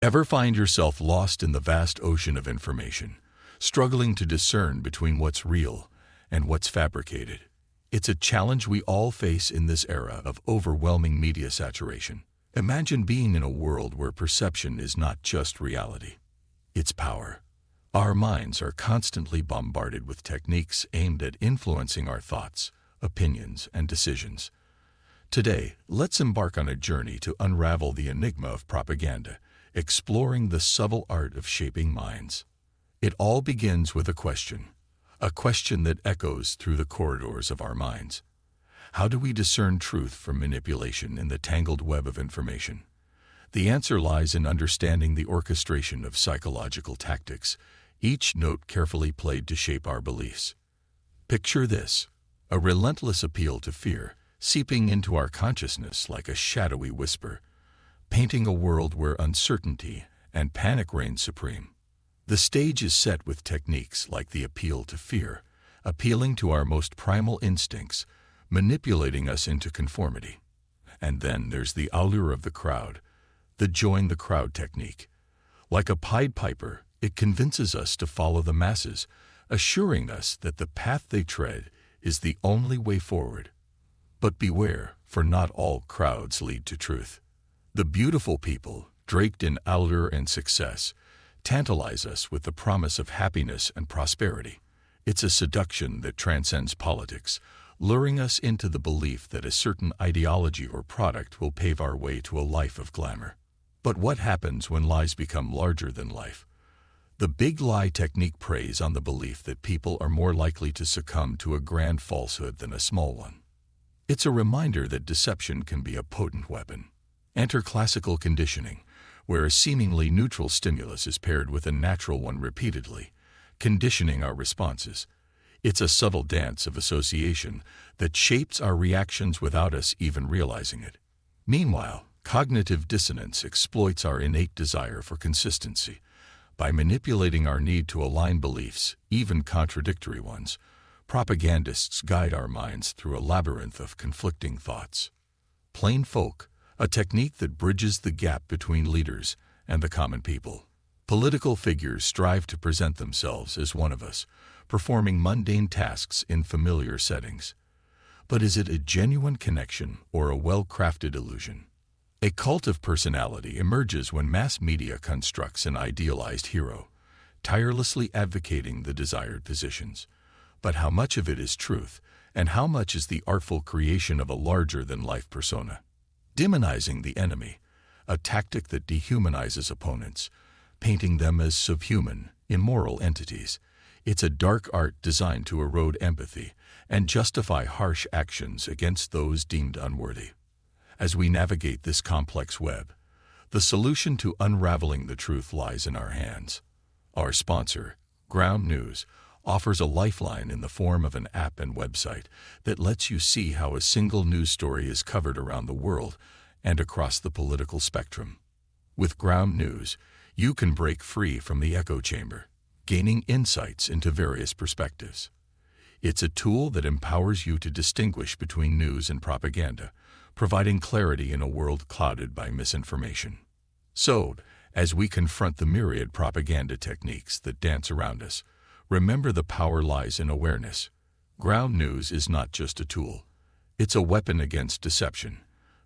Ever find yourself lost in the vast ocean of information, struggling to discern between what's real and what's fabricated? It's a challenge we all face in this era of overwhelming media saturation. Imagine being in a world where perception is not just reality, it's power. Our minds are constantly bombarded with techniques aimed at influencing our thoughts, opinions, and decisions. Today, let's embark on a journey to unravel the enigma of propaganda, exploring the subtle art of shaping minds. It all begins with a question that echoes through the corridors of our minds. How do we discern truth from manipulation in the tangled web of information? The answer lies in understanding the orchestration of psychological tactics, each note carefully played to shape our beliefs. Picture this: a relentless appeal to fear, seeping into our consciousness like a shadowy whisper, painting a world where uncertainty and panic reign supreme. The stage is set with techniques like the appeal to fear, appealing to our most primal instincts, manipulating us into conformity. And then there's the allure of the crowd, the join the crowd technique. Like a Pied Piper, it convinces us to follow the masses, assuring us that the path they tread is the only way forward. But beware, for not all crowds lead to truth. The beautiful people, draped in allure and success, tantalize us with the promise of happiness and prosperity. It's a seduction that transcends politics, luring us into the belief that a certain ideology or product will pave our way to a life of glamour. But what happens when lies become larger than life? The big lie technique preys on the belief that people are more likely to succumb to a grand falsehood than a small one. It's a reminder that deception can be a potent weapon. Enter classical conditioning, where a seemingly neutral stimulus is paired with a natural one repeatedly, conditioning our responses. It's a subtle dance of association that shapes our reactions without us even realizing it. Meanwhile, cognitive dissonance exploits our innate desire for consistency. By manipulating our need to align beliefs, even contradictory ones, propagandists guide our minds through a labyrinth of conflicting thoughts. Plain folk, a technique that bridges the gap between leaders and the common people. Political figures strive to present themselves as one of us, performing mundane tasks in familiar settings. But is it a genuine connection or a well-crafted illusion? A cult of personality emerges when mass media constructs an idealized hero, tirelessly advocating the desired positions. But how much of it is truth, and how much is the artful creation of a larger-than-life persona? Demonizing the enemy, a tactic that dehumanizes opponents, painting them as subhuman, immoral entities. It's a dark art designed to erode empathy and justify harsh actions against those deemed unworthy. As we navigate this complex web, the solution to unraveling the truth lies in our hands. Our sponsor, Ground News, offers a lifeline in the form of an app and website that lets you see how a single news story is covered around the world and across the political spectrum. With Ground News, you can break free from the echo chamber, gaining insights into various perspectives. It's a tool that empowers you to distinguish between news and propaganda, providing clarity in a world clouded by misinformation. So, as we confront the myriad propaganda techniques that dance around us, remember the power lies in awareness. Ground News is not just a tool. It's a weapon against deception,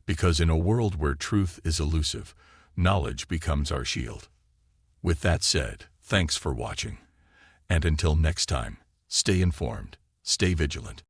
because in a world where truth is elusive, knowledge becomes our shield. With that said, thanks for watching. And until next time, stay informed, stay vigilant.